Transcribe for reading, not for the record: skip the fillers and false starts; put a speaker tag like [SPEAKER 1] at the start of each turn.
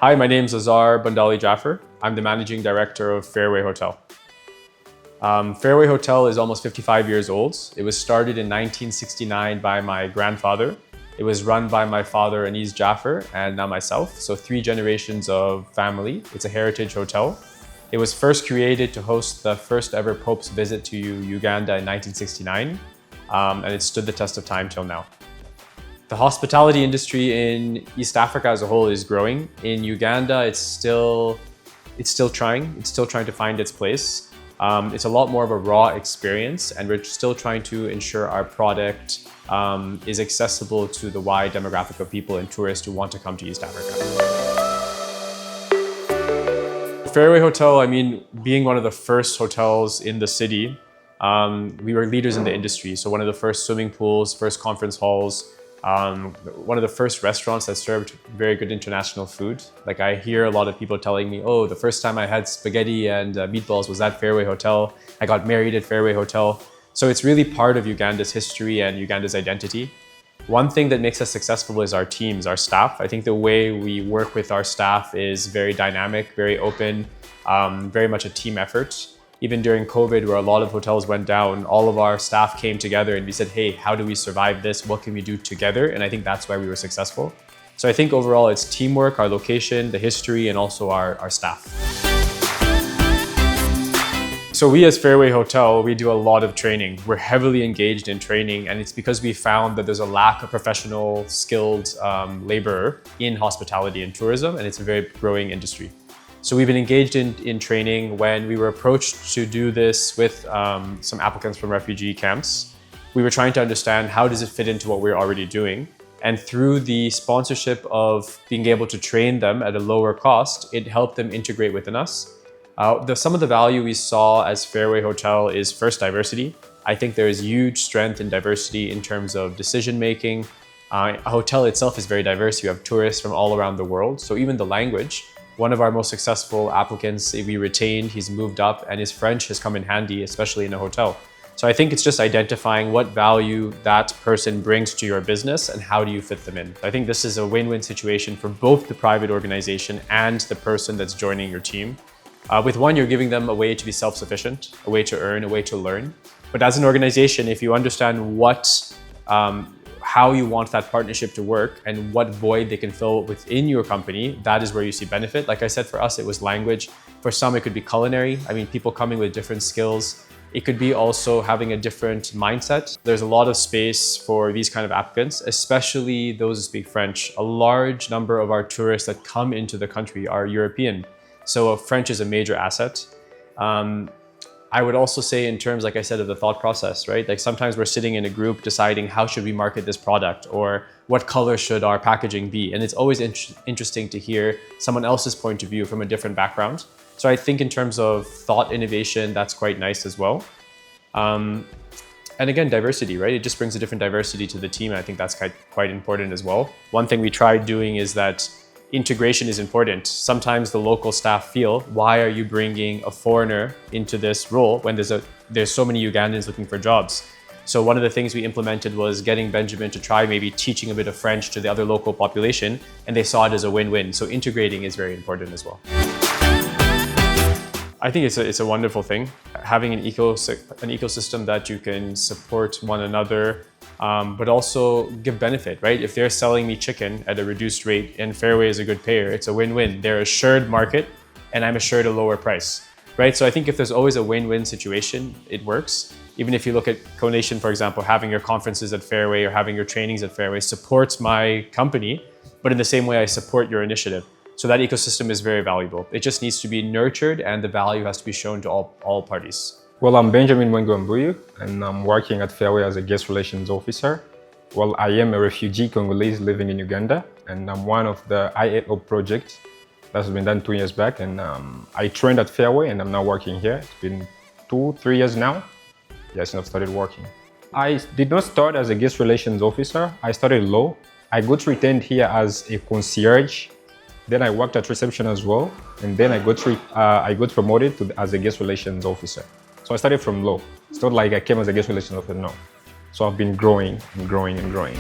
[SPEAKER 1] Hi, my name is Azhar Bandali Jaffer. I'm the managing director of Fairway Hotel. Fairway Hotel is almost 55 years old. It was started in 1969 by my grandfather. It was run by my father, Anis Jaffer, and now myself. So 3 generations of family. It's a heritage hotel. It was first created to host the first ever Pope's visit to Uganda in 1969. And it stood the test of time till now. The hospitality industry in East Africa as a whole is growing. In Uganda, it's still trying to find its place. It's a lot more of a raw experience, and we're still trying to ensure our product is accessible to the wide demographic of people and tourists who want to come to East Africa. Fairway Hotel, I mean, being one of the first hotels in the city, we were leaders in the industry. So one of the first swimming pools, first conference halls, one of the first restaurants that served very good international food. Like I hear a lot of people telling me, oh, the first time I had spaghetti and meatballs was at Fairway Hotel. I got married at Fairway Hotel. So it's really part of Uganda's history and Uganda's identity. One thing that makes us successful is our teams, our staff. I think the way we work with our staff is very dynamic, very open, very much a team effort. Even during COVID, where a lot of hotels went down, all of our staff came together and we said, hey, how do we survive this? What can we do together? And I think that's why we were successful. So I think overall it's teamwork, our location, the history, and also our staff. So we as Fairway Hotel, we do a lot of training. We're heavily engaged in training, and it's because we found that there's a lack of professional, skilled labor in hospitality and tourism, and it's a very growing industry. So we've been engaged in training. When we were approached to do this with some applicants from refugee camps, we were trying to understand how does it fit into what we're already doing. And through the sponsorship of being able to train them at a lower cost, it helped them integrate within us. Some of the value we saw as Fairway Hotel is first diversity. I think there is huge strength in diversity in terms of decision making. A hotel itself is very diverse. You have tourists from all around the world. So even the language. One of our most successful applicants we retained, he's moved up, and his French has come in handy, especially in a hotel. So I think it's just identifying what value that person brings to your business and how do you fit them in. I think this is a win-win situation for both the private organization and the person that's joining your team. With one, you're giving them a way to be self-sufficient, a way to earn, a way to learn. But as an organization, if you understand how you want that partnership to work and what void they can fill within your company, that is where you see benefit. Like I said, for us, it was language. For some, it could be culinary. I mean, people coming with different skills. It could be also having a different mindset. There's a lot of space for these kind of applicants, especially those who speak French. A large number of our tourists that come into the country are European. So French is a major asset. I would also say in terms, like I said, of the thought process, right? Like sometimes we're sitting in a group deciding how should we market this product or what color should our packaging be? And it's always interesting to hear someone else's point of view from a different background. So I think in terms of thought innovation, that's quite nice as well. And again, diversity, right? It just brings a different diversity to the team. And I think that's quite important as well. One thing we tried doing is that integration is important. Sometimes the local staff feel, why are you bringing a foreigner into this role when there's so many Ugandans looking for jobs? So one of the things we implemented was getting Benjamin to try maybe teaching a bit of French to the other local population, and they saw it as a win-win. So integrating is very important as well. I think it's a wonderful thing. Having an ecosystem that you can support one another, but also give benefit, right? If they're selling me chicken at a reduced rate and Fairway is a good payer, it's a win-win. They're assured market and I'm assured a lower price, right? So I think if there's always a win-win situation, it works. Even if you look at Conation, for example, having your conferences at Fairway or having your trainings at Fairway supports my company, but in the same way I support your initiative. So that ecosystem is very valuable. It just needs to be nurtured and the value has to be shown to all parties.
[SPEAKER 2] Well, I'm Benjamin Mbuyu, and I'm working at Fairway as a guest relations officer. Well, I am a refugee Congolese living in Uganda, and I'm one of the IAO projects that's been done 2 years back. And I trained at Fairway, and I'm now working here. It's been 2-3 years now. Yes, and I've started working. I did not start as a guest relations officer. I started low. I got retained here as a concierge. Then I worked at reception as well, and then I got promoted as a guest relations officer. So I started from low. It's not like I came as a guest relations officer, no. So I've been growing and growing and growing.